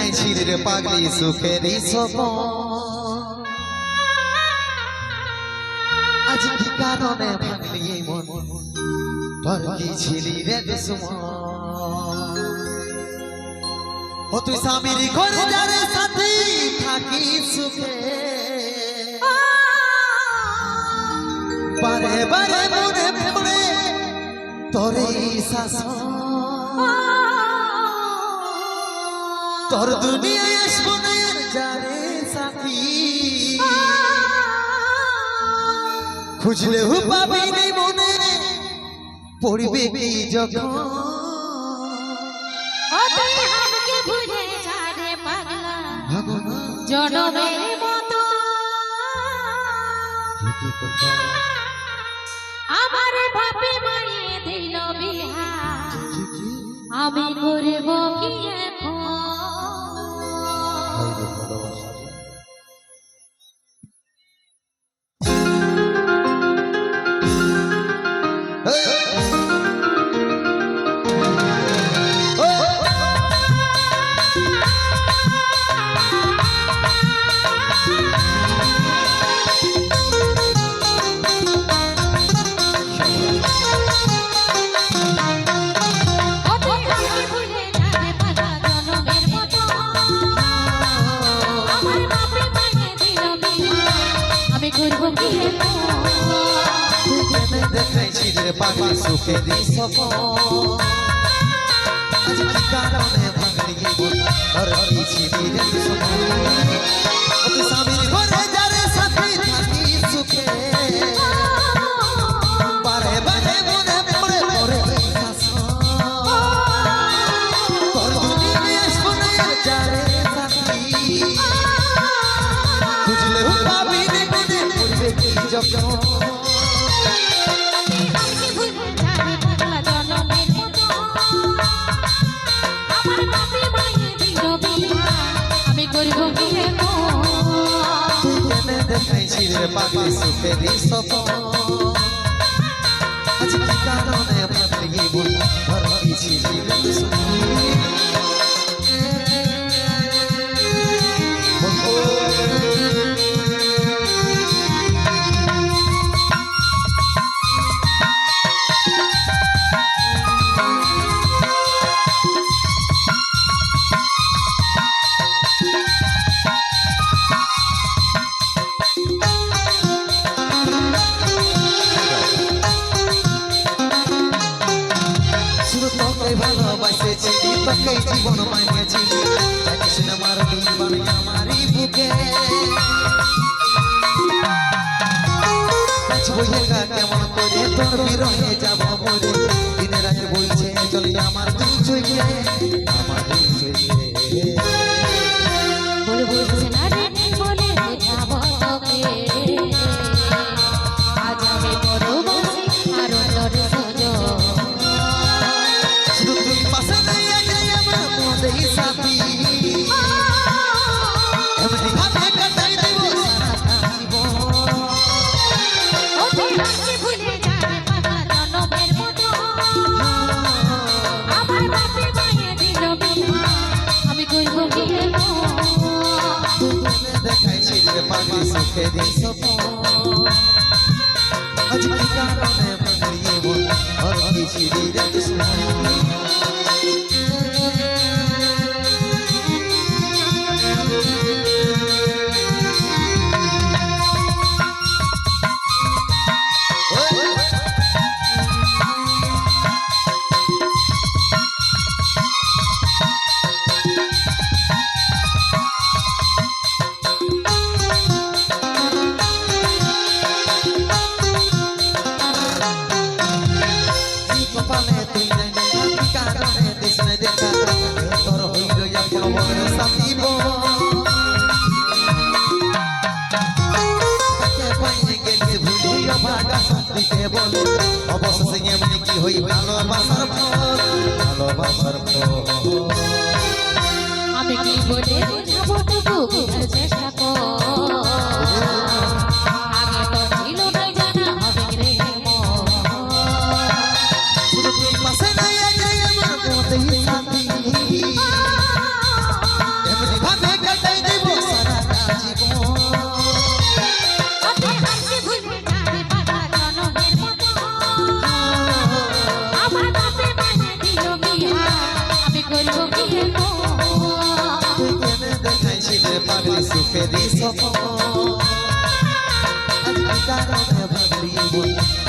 দেখাইছিস রে পাগলি সুখেরই স্বপ্ন আজ কি কারণে ভাঙলি এই মন তোর কি ছিলি রে দুশ্মন ও তুই স্বামীর ঘরে যারে সাথী থাকি সুখে বারে বারে মনে পড়ে তোরে শাসন তোর দুনিয়ায় আসবনের যারে সাথী খুঁজলে হু পাবি নি মনে পড়বে কি যখন আমাকে ভুলে যা রে পাগলা জনমের মতো আমার বাপে মারিয়ে দিল বিহা আমি করব কি এখন দেখাইছিস রে পাগলি সুখেরই স্বপ্ন আজ কি কারণে ভাঙলি এই মন তোর কি ছিলি রে দুশ্মন ও তুই স্বামীর ঘরে যারে সাথী থাকি সুখে বারে বারে মনে পড়ে তোরে শাসন তোর দুনিয়ায় আসবনের যারে সাথী খুঁজলে পাবি নি মনে পড়বে কি যখন দেখাইছিস রে পাগলি সুখেরই স্বপ্ন আজ কি কারণে ভাঙলি এই মন তোর কি ছিলি রে দুশ্মন ভালোবাসেছি তোকে জীবন মানিয়েছি জানিস না আমার দুই আমারই বুকে বইয়েগা কেমন করে তোর বিরহে যাব বলে দিনে রাতে বলছে চলি আমার দুই চোখে আমার দুই চোখে বলে বলছে না রে বলে যাব তোকে আজ আমি বড় বসে আর তোর সজো তুই পাশে নাই আগে আমার মনেই সাথী এমনি ভাবে কাটাই দেব সারা জীবন ও তুই আমাকে ভুলে যা রে পাগলা জনমের মতো আমার বাপে মায়ে দিল বিহা আমি করব কি দেখাইছিস রে পাগলি সুখেরই স্বপ্ন আজ কি কারণে ভাঙলি এই মন তোর কি ছিলি রে দুশ্মন অবশেষে এমনি কি হই ভালোবাসার ফল আমি কি বলে বোঝাবো তবু বোঝার চেষ্টা কর আগে তো ছিল না জানা হবে রে শুধু তুই পাশে নাই আগে আমার মতেই সাথী সুখেরই সফর আজ কি কারণে ভাঙলি মন